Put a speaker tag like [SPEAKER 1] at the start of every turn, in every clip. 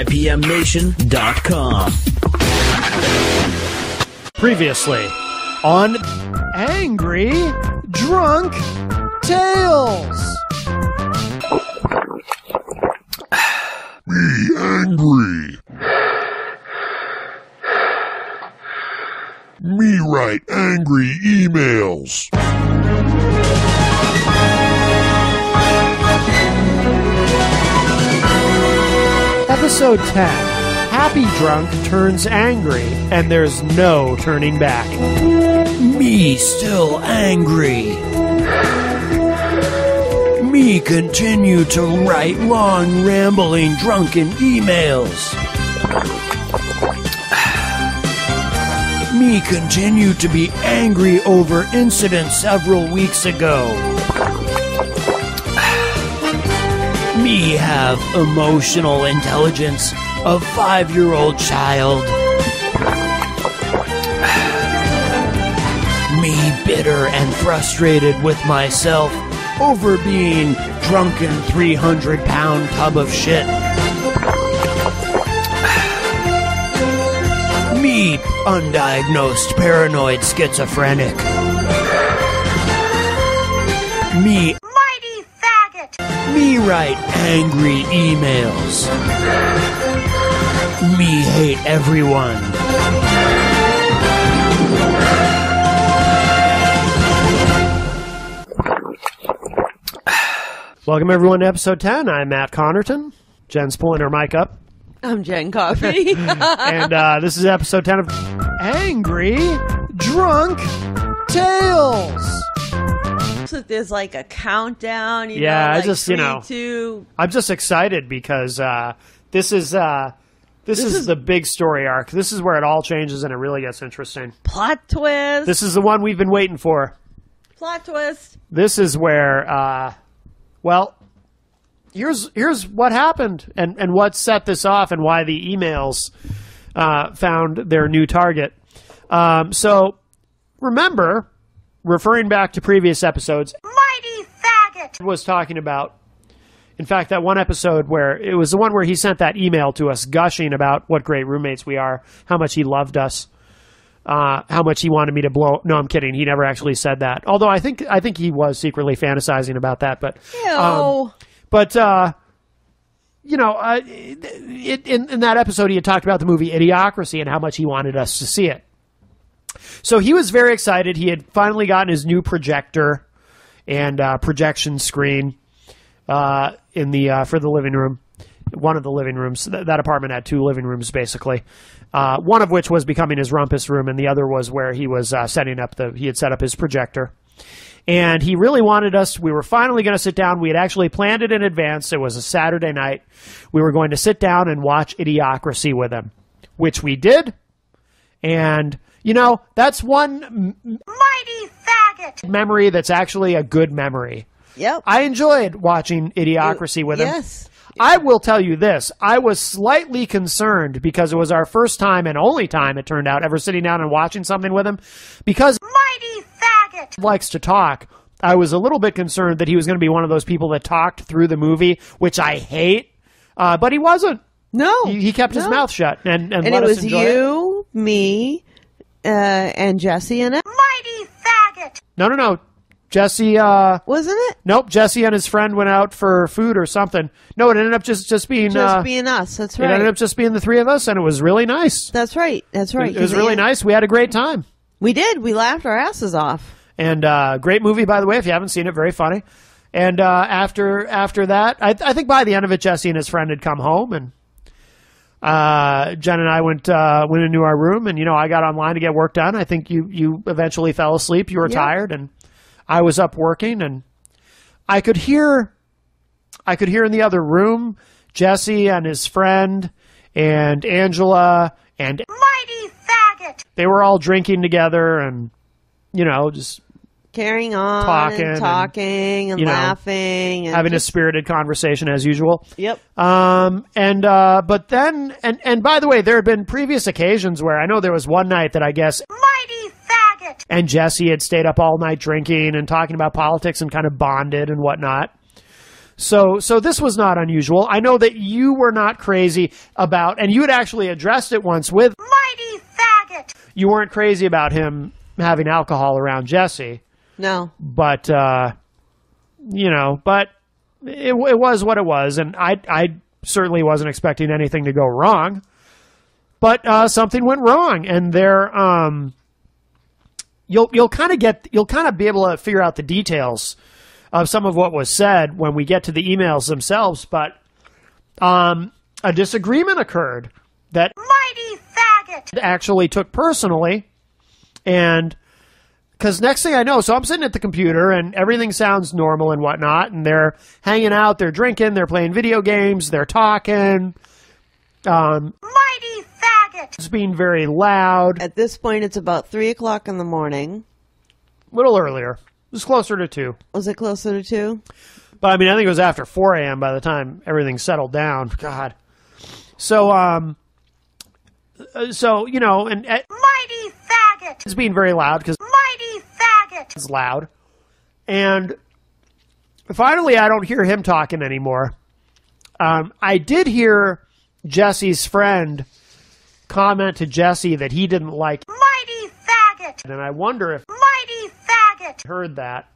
[SPEAKER 1] IPMNation.com.
[SPEAKER 2] Previously on Angry Drunk Tales.
[SPEAKER 3] Be angry. Me write angry emails.
[SPEAKER 2] Episode 10. Happy Drunk turns angry, and there's no turning back.
[SPEAKER 1] Me still angry. Me continue to write long, rambling, drunken emails. Me continue to be angry over incident several weeks ago. Me have emotional intelligence of 5-year-old child. Me bitter and frustrated with myself over being drunken 300-pound tub of shit. Me undiagnosed paranoid schizophrenic. Me
[SPEAKER 4] mighty faggot.
[SPEAKER 1] Me write angry emails. Me hate everyone.
[SPEAKER 2] Welcome, everyone, to episode 10. I'm Matt Connerton. Jen's pulling her mic up.
[SPEAKER 5] I'm Jen Coffee.
[SPEAKER 2] And this is episode 10 of Angry Drunk Tales.
[SPEAKER 5] So there's like a countdown.
[SPEAKER 2] Yeah,
[SPEAKER 5] like
[SPEAKER 2] I just,
[SPEAKER 5] 3, 2.
[SPEAKER 2] I'm just excited because this is the big story arc. This is where it all changes and it really gets interesting.
[SPEAKER 5] Plot twist.
[SPEAKER 2] This is the one we've been waiting for.
[SPEAKER 5] Plot twist.
[SPEAKER 2] This is where, here's what happened and what set this off and why the emails found their new target. So remember, referring back to previous episodes,
[SPEAKER 4] Mighty faggot
[SPEAKER 2] was talking about, in fact, that one episode where it was the one where he sent that email to us gushing about what great roommates we are, how much he loved us, how much he wanted me to blow. No, I'm kidding. He never actually said that. Although I think he was secretly fantasizing about that. But
[SPEAKER 5] Ew.
[SPEAKER 2] In that episode, he had talked about the movie Idiocracy and how much he wanted us to see it. So he was very excited. He had finally gotten his new projector and projection screen for the living room. One of the living rooms. That apartment had 2 living rooms, basically. One of which was becoming his rumpus room, and the other was where he was he had set up his projector. And he really wanted us. We were finally going to sit down. We had actually planned it in advance. It was a Saturday night. We were going to sit down and watch Idiocracy with him, which we did. And, that's one
[SPEAKER 4] mighty faggot
[SPEAKER 2] memory that's actually a good memory.
[SPEAKER 5] Yep.
[SPEAKER 2] I enjoyed watching Idiocracy with him.
[SPEAKER 5] Yes.
[SPEAKER 2] I will tell you this. I was slightly concerned because it was our first time and only time, it turned out, ever sitting down and watching something with him. Because
[SPEAKER 4] mighty faggot
[SPEAKER 2] he likes to talk, I was a little bit concerned that he was going to be one of those people that talked through the movie, which I hate. But he wasn't.
[SPEAKER 5] No.
[SPEAKER 2] He kept his mouth shut and let
[SPEAKER 5] it
[SPEAKER 2] us
[SPEAKER 5] was
[SPEAKER 2] enjoy it.
[SPEAKER 5] you, me, and Jesse and it.
[SPEAKER 4] mighty faggot
[SPEAKER 2] No. Jesse,
[SPEAKER 5] Wasn't it?
[SPEAKER 2] nope, Jesse and his friend went out for food or something. No, it ended up just being...
[SPEAKER 5] being us. That's
[SPEAKER 2] It
[SPEAKER 5] right.
[SPEAKER 2] ended up just being the 3 of us, and it was really nice.
[SPEAKER 5] That's right. That's right.
[SPEAKER 2] It was really nice. We had a great time.
[SPEAKER 5] We did. We laughed our asses off.
[SPEAKER 2] And great movie, by the way, if you haven't seen it, very funny. And after that, I think by the end of it, Jesse and his friend had come home, and Jen and I went into our room, and I got online to get work done. I think you eventually fell asleep. You were tired, and I was up working, and I could hear in the other room Jesse and his friend and Angela and
[SPEAKER 4] mighty faggot
[SPEAKER 2] they were all drinking together and just
[SPEAKER 5] Carrying on, talking and laughing, and
[SPEAKER 2] having a spirited conversation as usual.
[SPEAKER 5] Yep.
[SPEAKER 2] But then, and by the way, there had been previous occasions where I know there was one night that I guess
[SPEAKER 4] mighty faggot
[SPEAKER 2] and Jesse had stayed up all night drinking and talking about politics and kind of bonded and whatnot. So this was not unusual. I know that you were not crazy about, and you had actually addressed it once with,
[SPEAKER 4] Mighty faggot.
[SPEAKER 2] you weren't crazy about him having alcohol around Jesse.
[SPEAKER 5] No.
[SPEAKER 2] But, you know, but it was what it was, and I certainly wasn't expecting anything to go wrong. But something went wrong, and there, you'll kind of be able to figure out the details of some of what was said when we get to the emails themselves. But a disagreement occurred that
[SPEAKER 4] Mighty faggot.
[SPEAKER 2] actually took personally, and because next thing I know, so I'm sitting at the computer and everything sounds normal and whatnot, and they're hanging out, they're drinking, they're playing video games, they're talking.
[SPEAKER 4] Mighty faggot.
[SPEAKER 2] It's being very loud.
[SPEAKER 5] At this point, it's about 3 o'clock in the morning.
[SPEAKER 2] A little earlier. It was closer to 2.
[SPEAKER 5] Was it closer to 2?
[SPEAKER 2] But I mean, I think it was after 4 a.m. by the time everything settled down. God. So, you know, and
[SPEAKER 4] Mighty faggot.
[SPEAKER 2] it's being very loud because
[SPEAKER 4] Mighty faggot.
[SPEAKER 2] it's loud. And finally, I don't hear him talking anymore. I did hear Jesse's friend comment to Jesse that he didn't like it,
[SPEAKER 4] Mighty faggot.
[SPEAKER 2] and I wonder if
[SPEAKER 4] Mighty faggot.
[SPEAKER 2] he heard that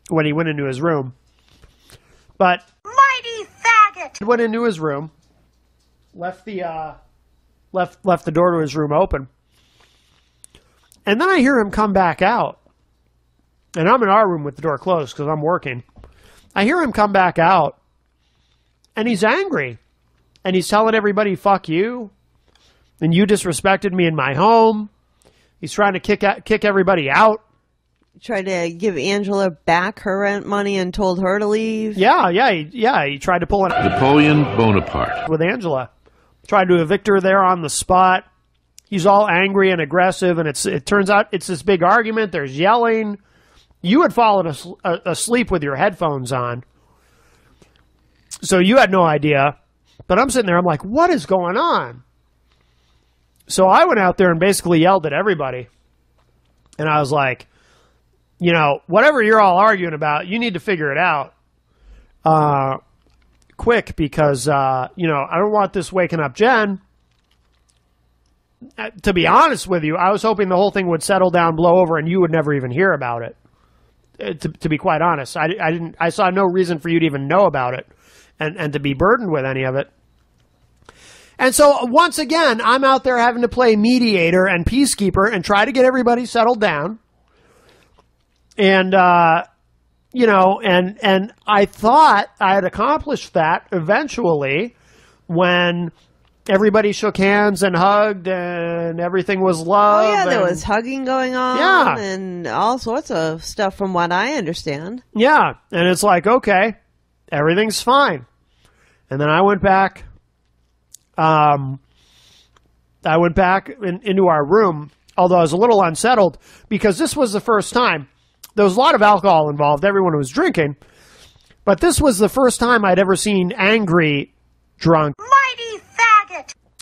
[SPEAKER 2] when he went into his room. But
[SPEAKER 4] Mighty faggot.
[SPEAKER 2] he went into his room, left the door to his room open, and then I hear him come back out. And I'm in our room with the door closed because I'm working. I hear him come back out, and he's angry, and he's telling everybody, "Fuck you," and you disrespected me in my home. He's trying to kick everybody out.
[SPEAKER 5] Tried to give Angela back her rent money and told her to leave.
[SPEAKER 2] He tried to pull an
[SPEAKER 6] Napoleon Bonaparte.
[SPEAKER 2] with Angela. Tried to evict her there on the spot. He's all angry and aggressive, and it turns out it's this big argument. There's yelling. You had fallen asleep with your headphones on, so you had no idea. But I'm sitting there, I'm like, what is going on? So I went out there and basically yelled at everybody. And I was like, you know, whatever you're all arguing about, you need to figure it out quick because, you know, I don't want this waking up Jen. To be honest with you, I was hoping the whole thing would settle down, blow over, and you would never even hear about it. To be quite honest, I saw no reason for you to even know about it and to be burdened with any of it. And so once again, I'm out there having to play mediator and peacekeeper and try to get everybody settled down. And, you know, and I thought I had accomplished that eventually when everybody shook hands and hugged and everything was love.
[SPEAKER 5] Oh, yeah, there was hugging going on.
[SPEAKER 2] Yeah.
[SPEAKER 5] And all sorts of stuff from what I understand.
[SPEAKER 2] Yeah. And it's like, okay, everything's fine. And then I went back. Into our room, although I was a little unsettled because this was the first time. There was a lot of alcohol involved. Everyone was drinking. But this was the first time I'd ever seen angry drunk.
[SPEAKER 4] Mighty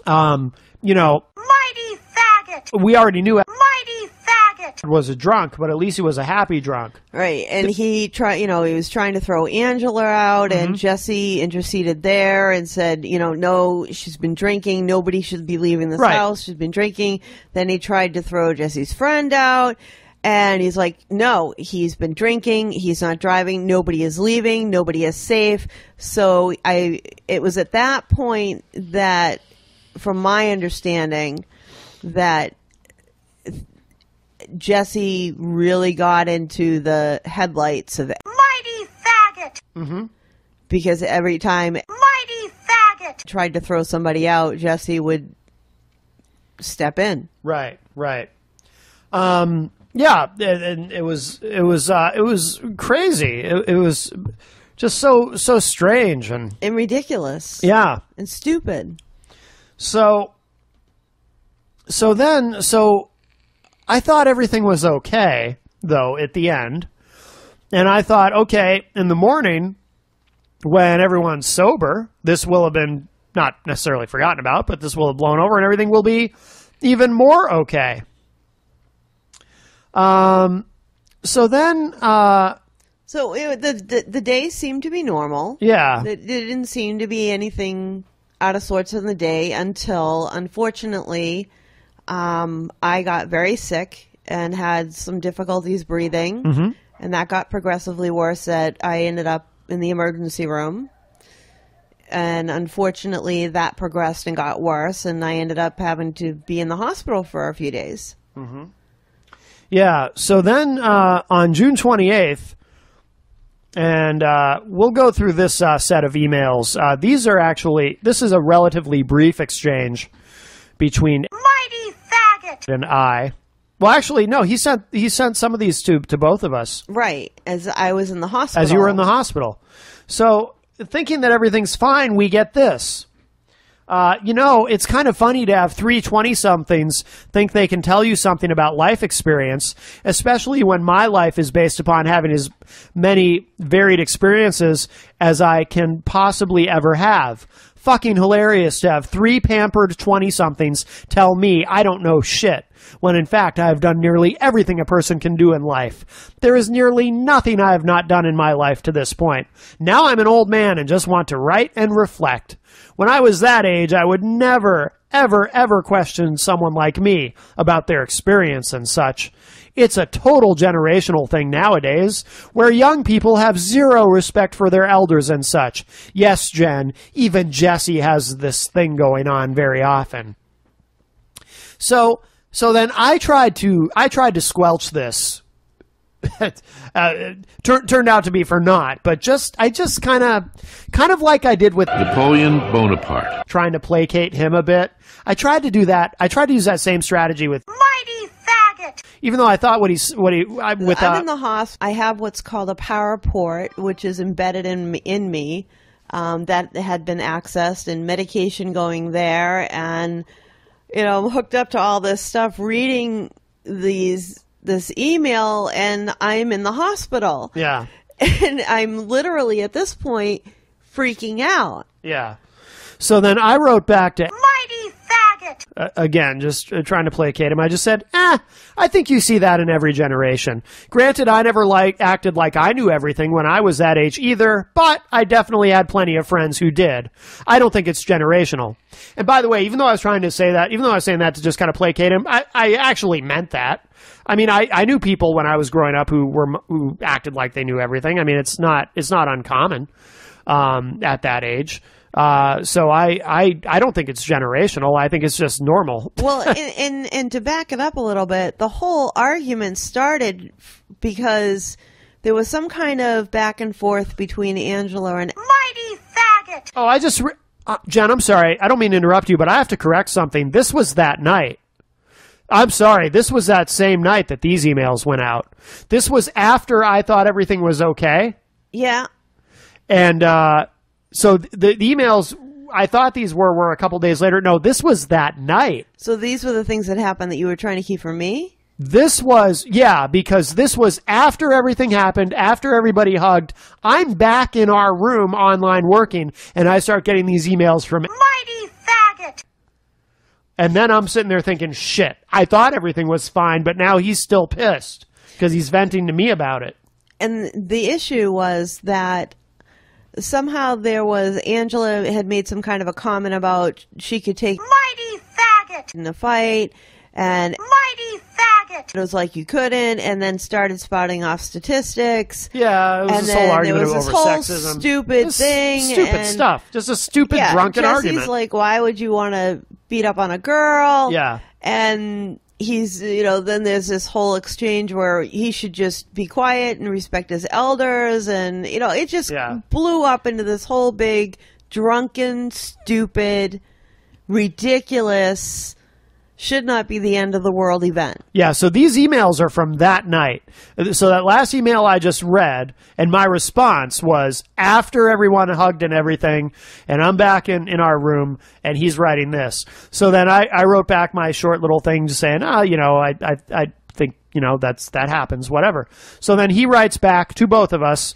[SPEAKER 4] faggot.
[SPEAKER 2] You know,
[SPEAKER 4] Mighty faggot.
[SPEAKER 2] we already knew
[SPEAKER 4] Mighty faggot.
[SPEAKER 2] was a drunk, but at least he was a happy drunk.
[SPEAKER 5] Right. And he was trying to throw Angela out, and Jesse interceded there and said, you know, no, she's been drinking. Nobody should be leaving this
[SPEAKER 2] Right.
[SPEAKER 5] house. She's been drinking. Then he tried to throw Jesse's friend out. And he's like, no, he's been drinking. He's not driving. Nobody is leaving. Nobody is safe. So it was at that point that, from my understanding, that Jesse really got into the headlights of it.
[SPEAKER 4] Mighty faggot.
[SPEAKER 5] Because every time
[SPEAKER 4] Mighty faggot.
[SPEAKER 5] tried to throw somebody out, Jesse would step in.
[SPEAKER 2] Right. Yeah, and it was crazy. It was just so strange and
[SPEAKER 5] ridiculous.
[SPEAKER 2] yeah.
[SPEAKER 5] And stupid.
[SPEAKER 2] So I thought everything was okay though at the end, and I thought, okay, in the morning when everyone's sober, this will have been not necessarily forgotten about, but this will have blown over and everything will be even more okay. So then
[SPEAKER 5] So the day seemed to be normal.
[SPEAKER 2] Yeah.
[SPEAKER 5] There didn't seem to be anything out of sorts in the day until, unfortunately, I got very sick and had some difficulties breathing.
[SPEAKER 2] Mm-hmm.
[SPEAKER 5] And that got progressively worse that I ended up in the emergency room. And unfortunately, that progressed and got worse, and I ended up having to be in the hospital for a few days.
[SPEAKER 2] Mm-hmm. Yeah, so then on June 28th, and we'll go through this set of emails. This is a relatively brief exchange between
[SPEAKER 4] Mighty faggot!
[SPEAKER 2] and I. Well, actually, no, he sent some of these to both of us.
[SPEAKER 5] Right, as I was in the hospital.
[SPEAKER 2] As you were in the hospital. So, thinking that everything's fine, we get this. It's kind of funny to have 3 20-somethings think they can tell you something about life experience, especially when my life is based upon having as many varied experiences as I can possibly ever have. Fucking hilarious to have 3 pampered 20-somethings tell me I don't know shit, when in fact I have done nearly everything a person can do in life. There is nearly nothing I have not done in my life to this point. Now I'm an old man and just want to write and reflect. When I was that age, I would never, ever, ever question someone like me about their experience and such. It's a total generational thing nowadays, where young people have zero respect for their elders and such. Yes, Jen, even Jesse has this thing going on very often. So then I tried to squelch this. Turned out to be for naught, but I just kind of like I did with
[SPEAKER 6] Napoleon Bonaparte.
[SPEAKER 2] trying to placate him a bit. I tried to do that. I tried to use that same strategy with,
[SPEAKER 4] Mighty faggot!
[SPEAKER 2] even though I thought I'm
[SPEAKER 5] in the hospital. I have what's called a power port, which is embedded in me, that had been accessed, and medication going there, and I'm hooked up to all this stuff, reading this email, and I'm in the hospital.
[SPEAKER 2] Yeah.
[SPEAKER 5] And I'm literally at this point freaking out.
[SPEAKER 2] Yeah. So then I wrote back to,
[SPEAKER 4] Mighty faggot!
[SPEAKER 2] again, just trying to placate him. I just said, I think you see that in every generation. Granted, I never acted like I knew everything when I was that age either, but I definitely had plenty of friends who did. I don't think it's generational. And by the way, even though I was saying that to just kind of placate him, I actually meant that. I mean, I knew people when I was growing up who acted like they knew everything. I mean, it's not uncommon at that age. So I don't think it's generational. I think it's just normal.
[SPEAKER 5] Well, and to back it up a little bit, the whole argument started because there was some kind of back and forth between Angela and
[SPEAKER 4] Mighty faggot!
[SPEAKER 2] Oh, Jen, I'm sorry. I don't mean to interrupt you, but I have to correct something. This was that night. I'm sorry. This was that same night that these emails went out. This was after I thought everything was okay.
[SPEAKER 5] Yeah.
[SPEAKER 2] And so the emails, I thought these were a couple days later. No, this was that night.
[SPEAKER 5] So these were the things that happened that you were trying to keep from me?
[SPEAKER 2] This was, because this was after everything happened, after everybody hugged. I'm back in our room online working, and I start getting these emails from
[SPEAKER 4] Mighty faggot!
[SPEAKER 2] And then I'm sitting there thinking, shit, I thought everything was fine, but now he's still pissed because he's venting to me about it.
[SPEAKER 5] And the issue was that somehow Angela had made some kind of a comment about she could take
[SPEAKER 4] Mighty faggot!
[SPEAKER 5] in a fight, and
[SPEAKER 4] Mighty faggot!
[SPEAKER 5] it was like you couldn't, and then started spouting off statistics.
[SPEAKER 2] Yeah, it was
[SPEAKER 5] And
[SPEAKER 2] this whole
[SPEAKER 5] then
[SPEAKER 2] argument
[SPEAKER 5] there was this
[SPEAKER 2] over
[SPEAKER 5] whole
[SPEAKER 2] sexism.
[SPEAKER 5] stupid
[SPEAKER 2] Just
[SPEAKER 5] thing.
[SPEAKER 2] Stupid
[SPEAKER 5] and,
[SPEAKER 2] stuff. Just a stupid,
[SPEAKER 5] yeah,
[SPEAKER 2] drunken
[SPEAKER 5] Jesse's
[SPEAKER 2] argument.
[SPEAKER 5] like, why would you want to beat up on a girl?
[SPEAKER 2] Yeah.
[SPEAKER 5] And he's, then there's this whole exchange where he should just be quiet and respect his elders. And, it just blew up into this whole big, drunken, stupid, ridiculous, should not be the end of the world event.
[SPEAKER 2] Yeah, so these emails are from that night. So that last email I just read, and my response was after everyone hugged and everything, and I'm back in our room, and he's writing this. So then I wrote back my short little thing just saying, I think, that happens, whatever. So then he writes back to both of us,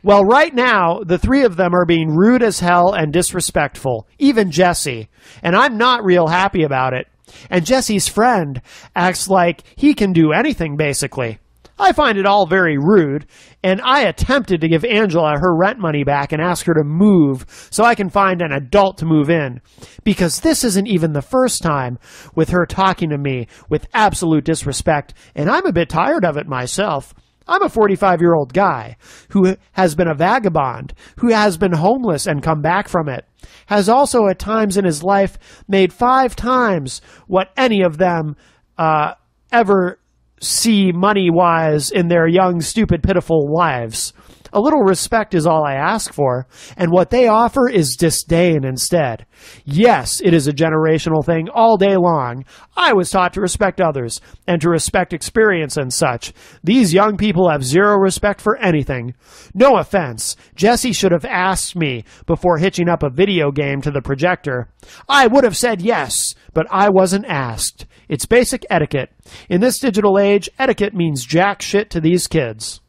[SPEAKER 2] well, right now, the 3 of them are being rude as hell and disrespectful, even Jesse, and I'm not real happy about it. And Jesse's friend acts like he can do anything, basically. I find it all very rude, and I attempted to give Angela her rent money back and ask her to move so I can find an adult to move in. Because this isn't even the first time with her talking to me with absolute disrespect, and I'm a bit tired of it myself. I'm a 45-year-old guy who has been a vagabond, who has been homeless and come back from it, has also at times in his life made 5 times what any of them ever see money-wise in their young, stupid, pitiful lives. A little respect is all I ask for, and what they offer is disdain instead. Yes, it is a generational thing all day long. I was taught to respect others, and to respect experience and such. These young people have zero respect for anything. No offense, Jesse should have asked me before hitching up a video game to the projector. I would have said yes, but I wasn't asked. It's basic etiquette. In this digital age, etiquette means jack shit to these kids.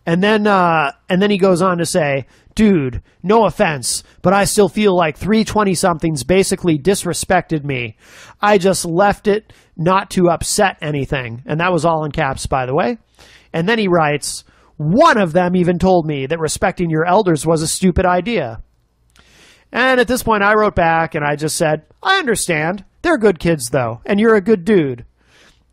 [SPEAKER 2] And then he goes on to say, dude, no offense, but I still feel like 3 20-somethings basically disrespected me. I just left it not to upset anything. And that was all in caps, by the way. And then he writes, one of them even told me that respecting your elders was a stupid idea. And at this point, I wrote back and I just said, I understand. They're good kids, though, and you're a good dude.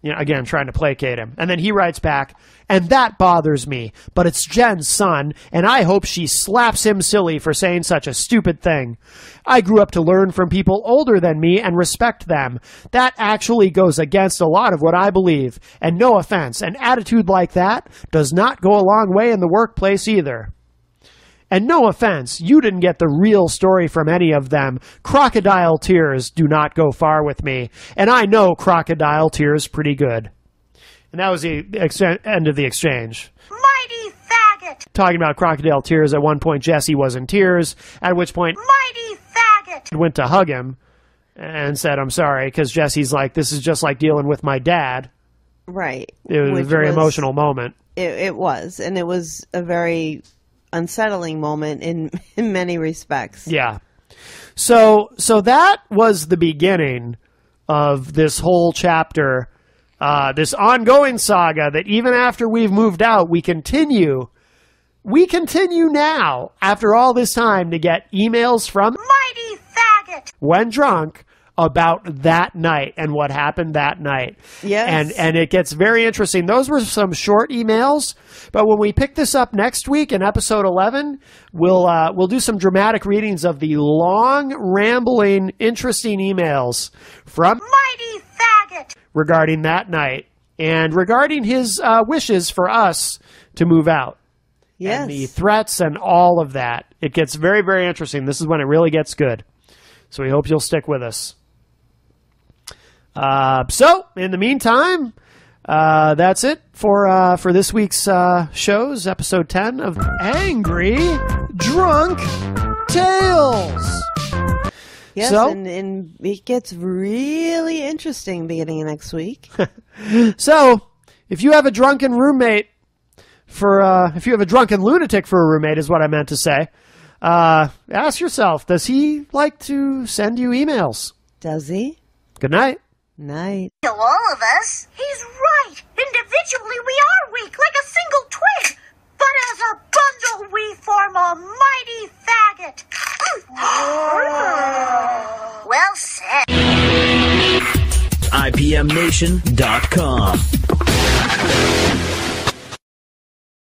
[SPEAKER 2] You know, again, trying to placate him. And then he writes back, and that bothers me, but it's Jen's son, and I hope she slaps him silly for saying such a stupid thing. I grew up to learn from people older than me and respect them. That actually goes against a lot of what I believe. And no offense, an attitude like that does not go a long way in the workplace either. And no offense, you didn't get the real story from any of them. Crocodile tears do not go far with me. And I know crocodile tears pretty good. And that was the end of the exchange.
[SPEAKER 4] Mighty faggot!
[SPEAKER 2] Talking about crocodile tears, at one point Jesse was in tears, at which point
[SPEAKER 4] Mighty faggot!
[SPEAKER 2] went to hug him and said, I'm sorry, because Jesse's like, this is just like dealing with my dad.
[SPEAKER 5] Right.
[SPEAKER 2] It was a very emotional moment.
[SPEAKER 5] It was, and it was a very unsettling moment in many respects.
[SPEAKER 2] Yeah. So that was the beginning of this whole chapter, this ongoing saga that even after we've moved out, we continue now after all this time to get emails from
[SPEAKER 4] Mighty faggot!
[SPEAKER 2] when drunk about that night and what happened that night.
[SPEAKER 5] Yes.
[SPEAKER 2] And it gets very interesting. Those were some short emails, but when we pick this up next week in episode 11, we'll do some dramatic readings of the long, rambling, interesting emails from
[SPEAKER 4] Mighty faggot!
[SPEAKER 2] regarding that night and regarding his wishes for us to move out.
[SPEAKER 5] Yes.
[SPEAKER 2] And the threats and all of that. It gets very, very interesting. This is when it really gets good. So we hope you'll stick with us. So, in the meantime, that's it for this week's shows, episode 10 of Angry Drunk Tales.
[SPEAKER 5] Yes,
[SPEAKER 2] So-
[SPEAKER 5] and it gets really interesting beginning of next week.
[SPEAKER 2] So, if you have a drunken roommate if you have a drunken lunatic for a roommate is what I meant to say, ask yourself, does he like to send you emails?
[SPEAKER 5] Does he?
[SPEAKER 2] Good night.
[SPEAKER 5] Night.
[SPEAKER 4] To all of us. He's right. Individually we are weak, like a single twig. But as a bundle we form a mighty faggot. Well said.
[SPEAKER 1] IPMNation.com.